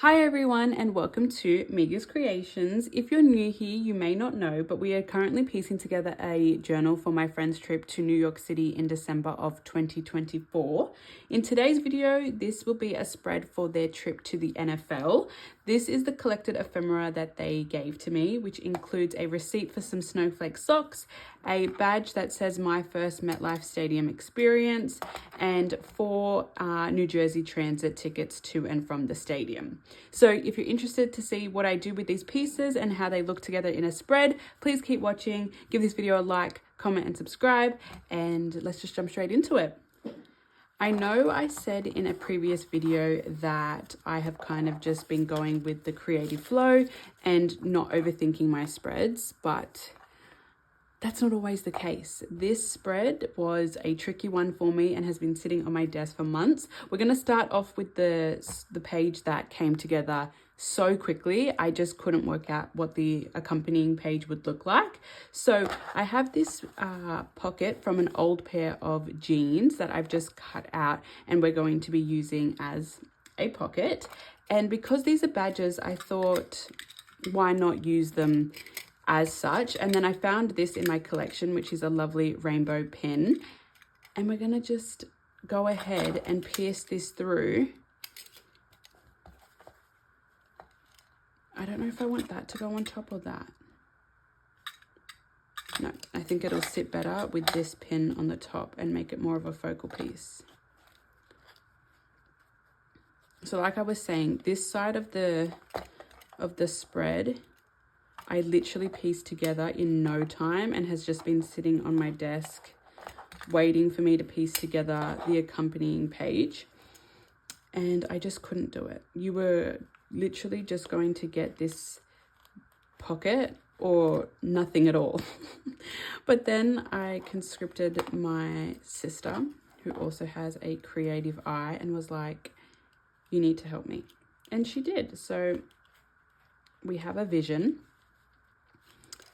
Hi everyone and welcome to Mega's Creations. If you're new here, you may not know, but we are currently piecing together a journal for my friend's trip to New York City in December of 2024. In today's video, this will be a spread for their trip to the NFL. This is the collected ephemera that they gave to me, which includes a receipt for some snowflake socks, a badge that says my first MetLife Stadium experience, and 4 New Jersey Transit tickets to and from the stadium. So if you're interested to see what I do with these pieces and how they look together in a spread, please keep watching, give this video a like, comment and subscribe, and let's just jump straight into it. I know I said in a previous video that I have kind of just been going with the creative flow and not overthinking my spreads, but that's not always the case. This spread was a tricky one for me and has been sitting on my desk for months. We're going to start off with the page that came together so quickly. I just couldn't work out what the accompanying page would look like. So I have this pocket from an old pair of jeans that I've just cut out and we're going to be using as a pocket. And because these are badges, I thought, why not use them as such? And then I found this in my collection, which is a lovely rainbow pin, and we're gonna just go ahead and pierce this through. I don't know if I want that to go on top of that. No, I think it'll sit better with this pin on the top and make it more of a focal piece. So like I was saying, this side of the spread I literally pieced together in no time and has just been sitting on my desk waiting for me to piece together the accompanying page. And I just couldn't do it. You were literally just going to get this pocket or nothing at all. But then I conscripted my sister, who also has a creative eye, and was like, you need to help me. And she did. So we have a vision.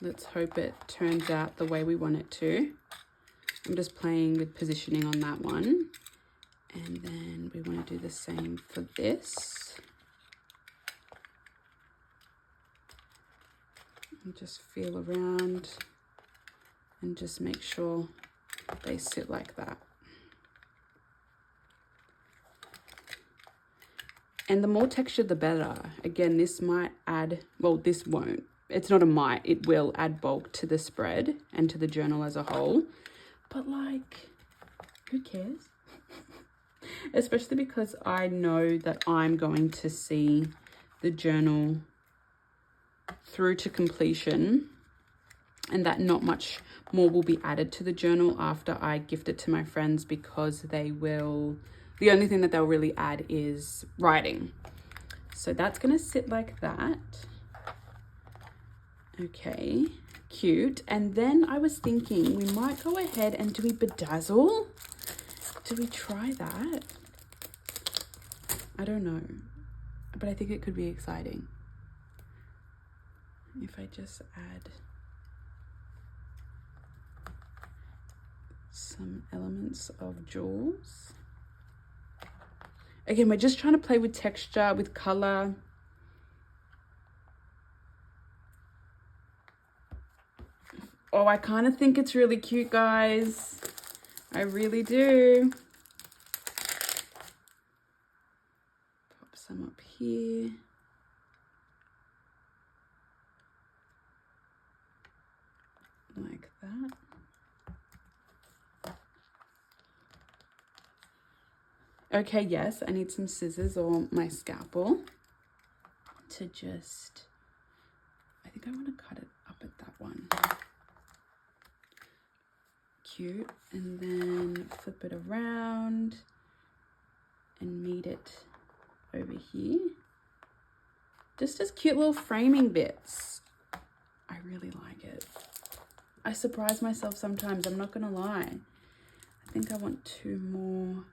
Let's hope it turns out the way we want it to. I'm just playing with positioning on that one. And then we want to do the same for this. And just feel around and just make sure they sit like that. And the more texture, the better. Again, this might add, well, this won't. It's not a might, it will add bulk to the spread and to the journal as a whole. But like, who cares? Especially because I know that I'm going to see the journal through to completion and that not much more will be added to the journal after I gift it to my friends, because the only thing that they'll really add is writing. So that's gonna sit like that. Okay, cute. And then I was thinking we might go ahead and do we bedazzle? Do we try that? I don't know, but I think it could be exciting. If I just add some elements of jewels. Again, we're just trying to play with texture, with color. Oh, I kind of think it's really cute, guys. I really do. Pop some up here. Like that. Okay, yes, I need some scissors or my scalpel to just, I think I want to cut it up at that one. Cute. And then flip it around and meet it over here. Just as cute little framing bits. I really like it. I surprise myself sometimes, I'm not gonna lie. I think I want 2 more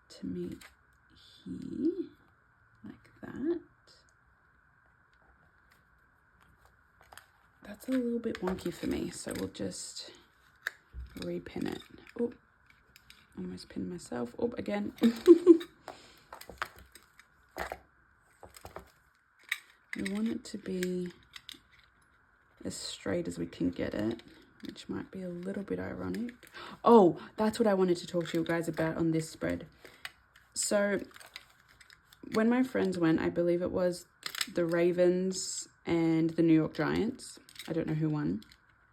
to meet here, like that. That's a little bit wonky for me, so we'll just repin it. Oh, almost pinned myself. Oh, again. We want it to be as straight as we can get it, which might be a little bit ironic. Oh, that's what I wanted to talk to you guys about on this spread. So when my friends went, I believe it was the Ravens and the New York Giants. I don't know who won.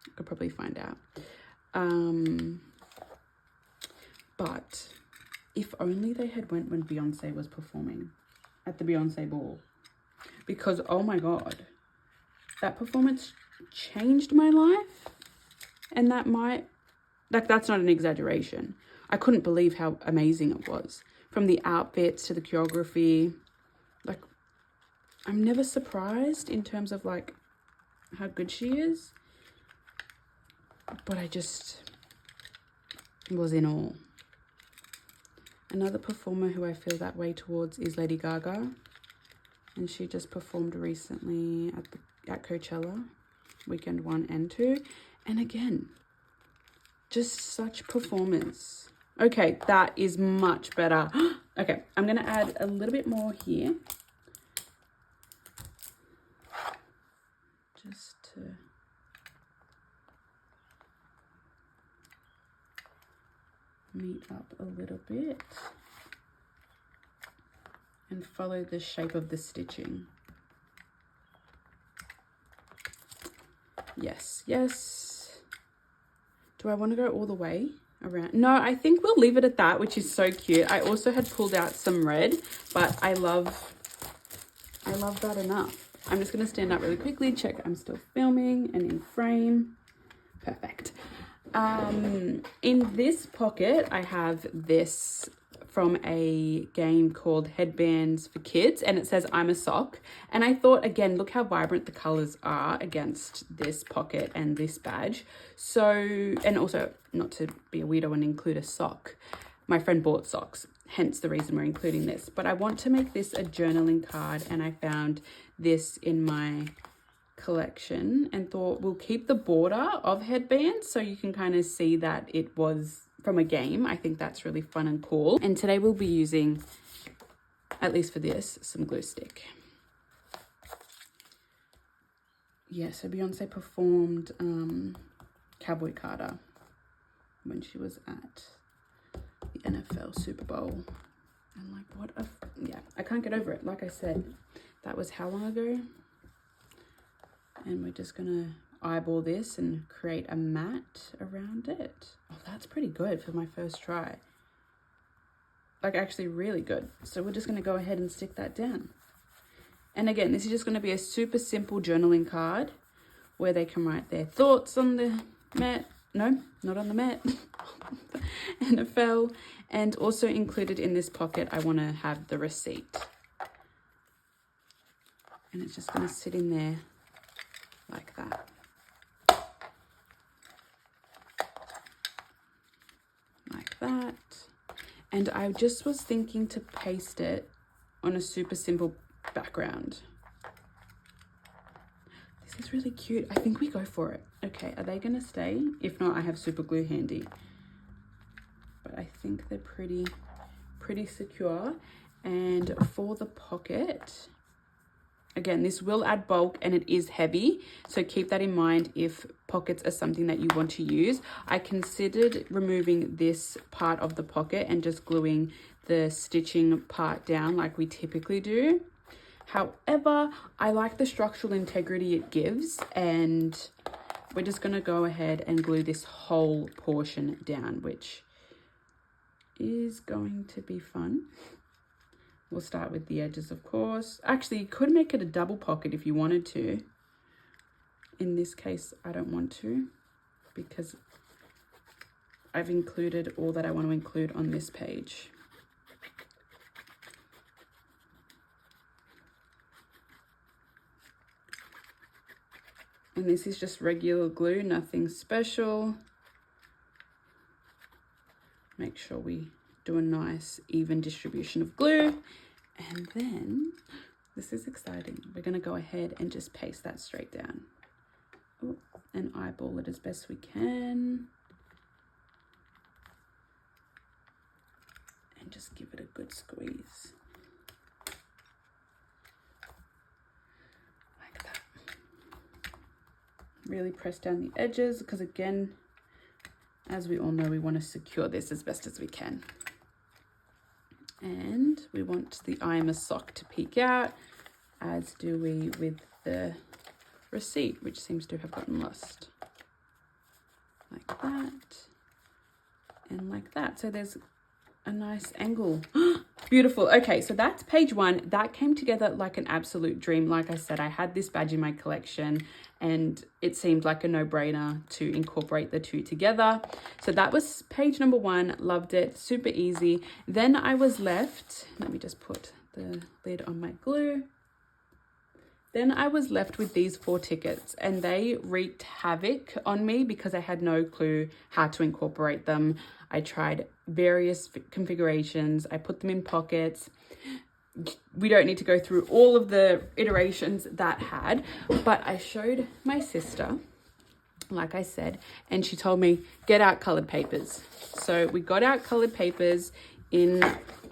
I could probably find out. But if only they had went when Beyonce was performing at the Beyonce ball. Because, oh my God, that performance changed my life. And that might, like, that's not an exaggeration. I couldn't believe how amazing it was. From the outfits to the choreography. Like, I'm never surprised in terms of, like, how good she is. But I just was in awe. Another performer who I feel that way towards is Lady Gaga. And she just performed recently at Coachella, weekend 1 and 2. And again, just such performance. Okay, that is much better. Okay, I'm going to add a little bit more here. Just to... meet up a little bit and follow the shape of the stitching. Yes, yes. Do I want to go all the way around? No, I think we'll leave it at that, which is so cute. I also had pulled out some red, but I love that enough. I'm just going to stand up really quickly, check I'm still filming and in frame. Perfect. In this pocket, I have this from a game called Headbands for Kids, and it says I'm a sock. And I thought, again, look how vibrant the colors are against this pocket and this badge. So, and also not to be a weirdo and include a sock. My friend bought socks, hence the reason we're including this. But I want to make this a journaling card, and I found this in my collection and thought we'll keep the border of headbands so you can kind of see that it was from a game. I think that's really fun and cool. And today we'll be using, at least for this, some glue stick. Yeah, so Beyonce performed Cowboy Carter when she was at the NFL Super Bowl. And like, what a, yeah, I can't get over it. Like I said, that was how long ago? And we're just gonna eyeball this and create a mat around it. Oh, that's pretty good for my first try. Like, actually really good. So we're just gonna go ahead and stick that down. And again, this is just gonna be a super simple journaling card where they can write their thoughts on the mat. No, not on the mat. NFL. And also included in this pocket, I wanna have the receipt. And it's just gonna sit in there like that. Like that. And I just was thinking to paste it on a super simple background. This is really cute. I think we go for it. Okay, are they gonna stay? If not, I have super glue handy. But I think they're pretty secure. And for the pocket, again, this will add bulk and it is heavy, so keep that in mind if pockets are something that you want to use. I considered removing this part of the pocket and just gluing the stitching part down like we typically do. However, I like the structural integrity it gives, and we're just going to go ahead and glue this whole portion down, which is going to be fun. We'll start with the edges, of course. Actually, you could make it a double pocket if you wanted to. In this case, I don't want to because I've included all that I want to include on this page. And this is just regular glue, nothing special. Make sure we do a nice even distribution of glue. And then, this is exciting. We're gonna go ahead and just paste that straight down. Ooh, and eyeball it as best we can. And just give it a good squeeze. really press down the edges because, again, as we all know, we want to secure this as best as we can. And we want the I'm a sock to peek out, as do we with the receipt, which seems to have gotten lost. Like that and like that. So there's a nice angle. Beautiful. Okay, so that's page 1. That came together like an absolute dream. Like I said, I had this badge in my collection and it seemed like a no-brainer to incorporate the two together. So that was page number 1. Loved it. Super easy. Then I was left, let me just put the lid on my glue. Then I was left with these 4 tickets and they wreaked havoc on me because I had no clue how to incorporate them. I tried various configurations. I put them in pockets. We don't need to go through all of the iterations that had, but I showed my sister, like I said, and she told me, get out colored papers. So we got out colored papers in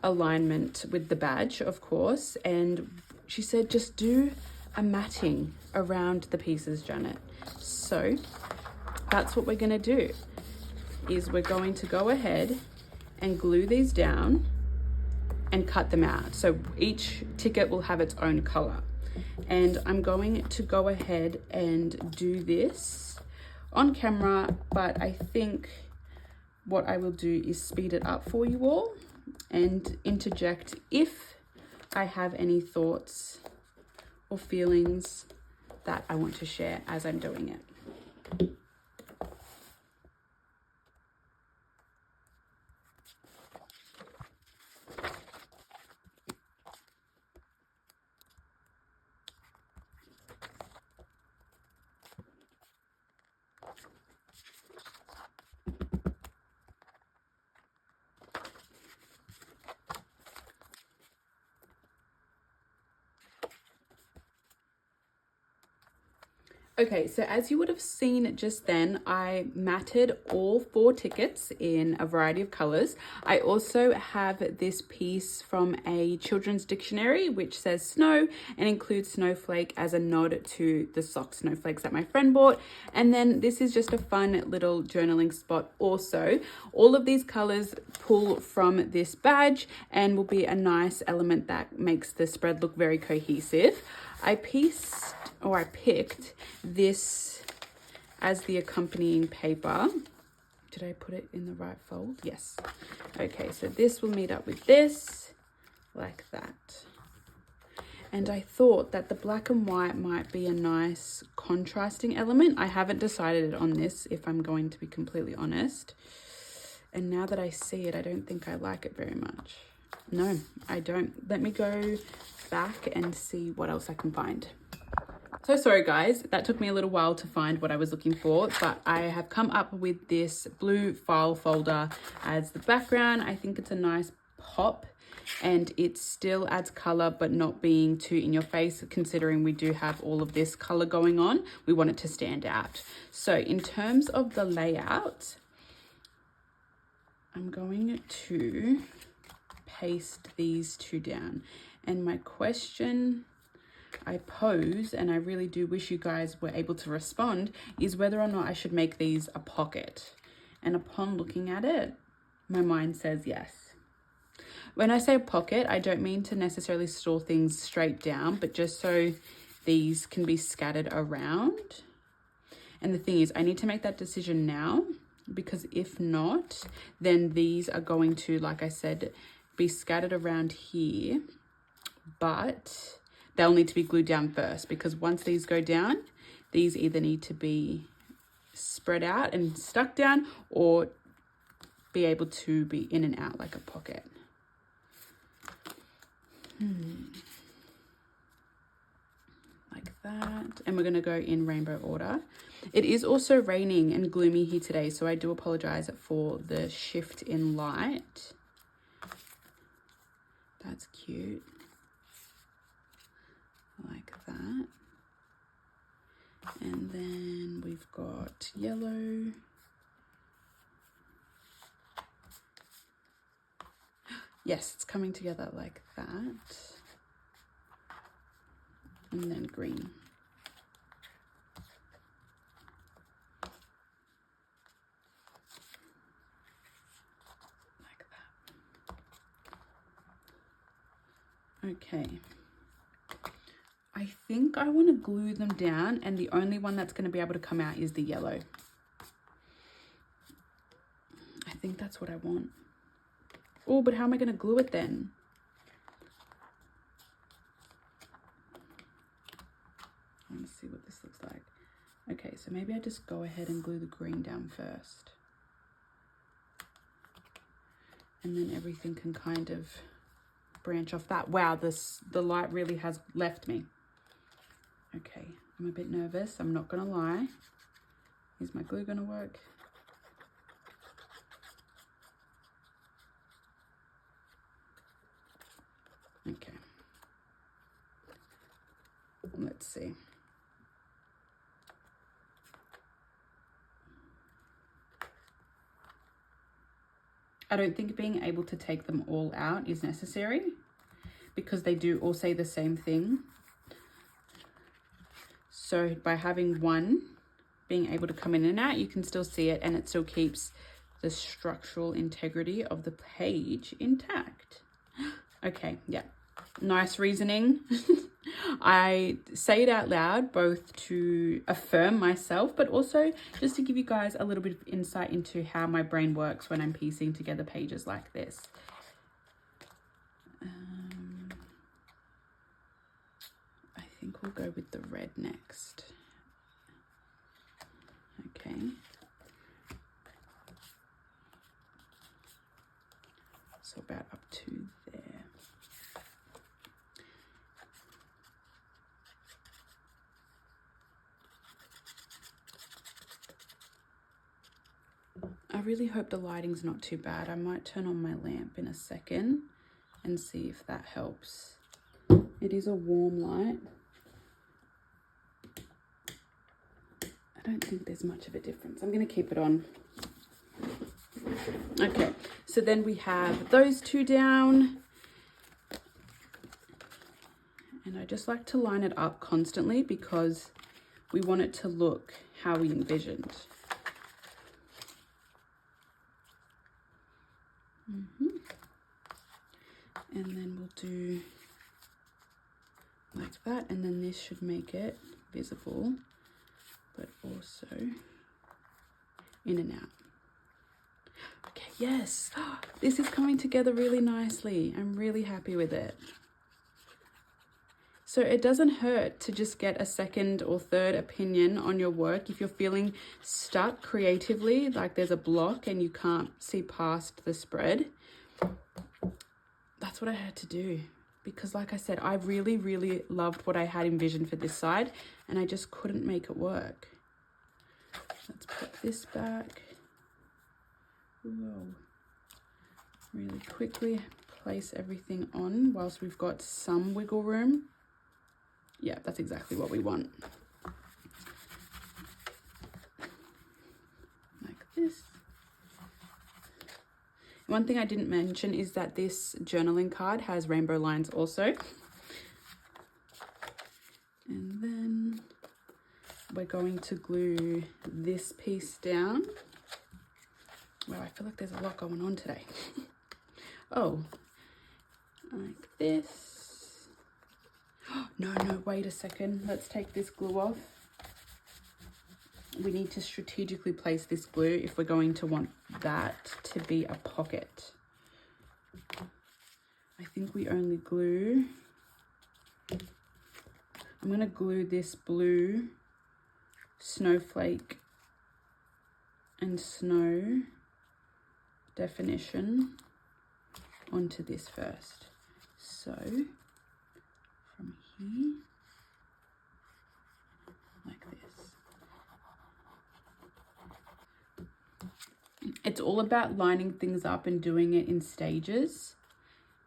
alignment with the badge, of course. And she said, just do a matting around the pieces, Janet. So that's what we're going to do, is we're going to go ahead and glue these down and cut them out. So each ticket will have its own color. And I'm going to go ahead and do this on camera, but I think what I will do is speed it up for you all and interject if I have any thoughts or feelings that I want to share as I'm doing it. Okay, so as you would have seen just then, I matted all 4 tickets in a variety of colors. I also have this piece from a children's dictionary which says snow and includes snowflake as a nod to the sock snowflakes that my friend bought. And then this is just a fun little journaling spot also. All of these colors pull from this badge and will be a nice element that makes the spread look very cohesive. I picked this as the accompanying paper. Did I put it in the right fold? Yes. Okay, so this will meet up with this, like that. And I thought that the black and white might be a nice contrasting element. I haven't decided on this, if I'm going to be completely honest. And now that I see it, I don't think I like it very much. No, I don't. Let me go back and see what else I can find. So sorry guys, that took me a little while to find what I was looking for, but I have come up with this blue file folder as the background. I think it's a nice pop and it still adds color, but not being too in your face, considering we do have all of this color going on. We want it to stand out. So in terms of the layout, I'm going to paste these 2 down. And my question I pose, and I really do wish you guys were able to respond, is whether or not I should make these a pocket. And upon looking at it, my mind says yes. When I say a pocket, I don't mean to necessarily store things straight down, but just so these can be scattered around. And the thing is, I need to make that decision now, because if not, then these are going to, like I said, be scattered around here, but they'll need to be glued down first, because once these go down, these either need to be spread out and stuck down or be able to be in and out like a pocket. Like that. And we're going to go in rainbow order. It is also raining and gloomy here today, so I do apologize for the shift in light. That's cute. Like that. And then we've got yellow. Yes, it's coming together like that. And then green. Okay. I think I want to glue them down, and the only one that's going to be able to come out is the yellow. I think that's what I want. Oh, but how am I going to glue it then? I want to see what this looks like. Okay, so maybe I just go ahead and glue the green down first. And then everything can kind of branch off that. Wow, the light really has left me. Okay, I'm a bit nervous, I'm not gonna lie. Is my glue gonna work? Okay. Let's see. I don't think being able to take them all out is necessary because they do all say the same thing. So by having one being able to come in and out, you can still see it and it still keeps the structural integrity of the page intact. Okay, yeah, nice reasoning. I say it out loud both to affirm myself, but also just to give you guys a little bit of insight into how my brain works when I'm piecing together pages like this. I think we'll go with the red next. Okay. So about up to there. I really hope the lighting's not too bad. I might turn on my lamp in a second and see if that helps. It is a warm light. I don't think there's much of a difference. I'm going to keep it on. Okay, so then we have those two down. And I just like to line it up constantly because we want it to look how we envisioned. And then we'll do like that, and then this should make it visible, but also in and out. Okay, yes, this is coming together really nicely. I'm really happy with it. So it doesn't hurt to just get a second or third opinion on your work if you're feeling stuck creatively, like there's a block and you can't see past the spread. That's what I had to do because, like I said, I really, really loved what I had envisioned for this side and I just couldn't make it work. Let's put this back. Whoa. Really quickly place everything on whilst we've got some wiggle room. Yeah, that's exactly what we want. Like this. One thing I didn't mention is that this journaling card has rainbow lines also. And then we're going to glue this piece down. Wow, I feel like there's a lot going on today. Oh, like this. No, wait a second. Let's take this glue off. We need to strategically place this glue if we're going to want that to be a pocket. I think we only glue. I'm going to glue this blue snowflake and snow definition onto this first. So from here, like this. It's all about lining things up and doing it in stages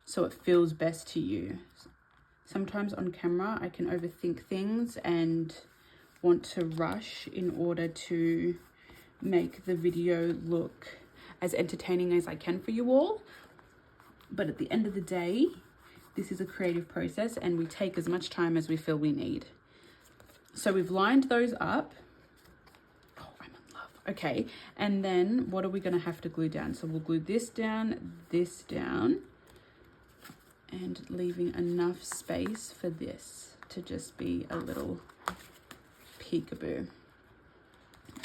so it feels best to you. Sometimes on camera I can overthink things and want to rush in order to make the video look as entertaining as I can for you all. But at the end of the day, this is a creative process and we take as much time as we feel we need. So we've lined those up. Oh, I'm in love. Okay, and then what are we gonna have to glue down? So we'll glue this down, and leaving enough space for this to just be a little peekaboo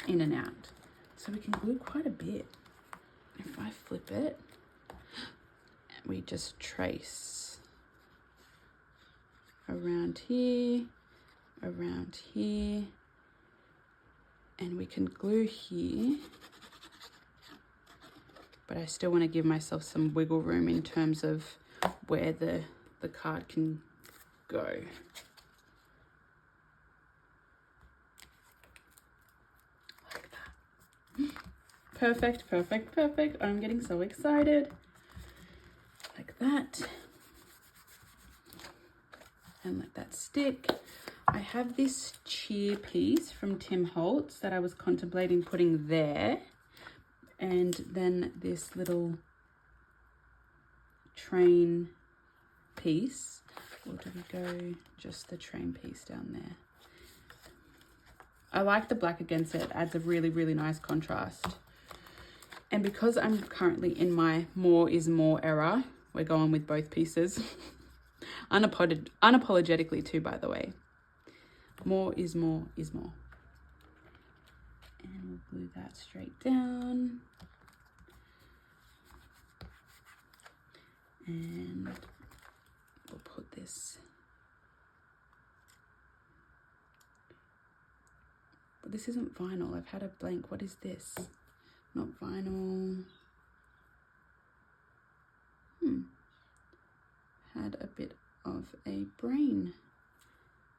in and out. So we can glue quite a bit. If I flip it, we just trace around here, and we can glue here, but I still want to give myself some wiggle room in terms of where the card can go. Like that. Perfect, perfect, perfect. I'm getting so excited. Like that. And let that stick. I have this cheer piece from Tim Holtz that I was contemplating putting there. And then this little train piece. Or do we go just the train piece down there? I like the black against it. It adds a really, really nice contrast. And because I'm currently in my more is more era, we're going with both pieces. Unapologetically too, by the way. More is more is more. And we'll glue that straight down. And we'll put this. But this isn't vinyl. I've had a blank. What is this? Not vinyl. Had a bit of a brain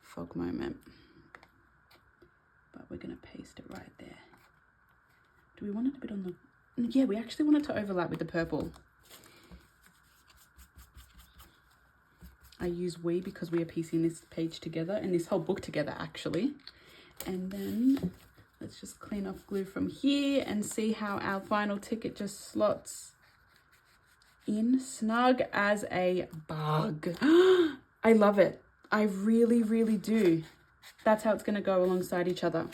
fog moment. But we're going to paste it right there. Do we want it a bit on the... Yeah, we actually want it to overlap with the purple. I use we because we are piecing this page together and this whole book together actually. And then let's just clean off glue from here and see how our final ticket just slots in snug as a bug. I love it. I really, really do. That's how it's going to go alongside each other.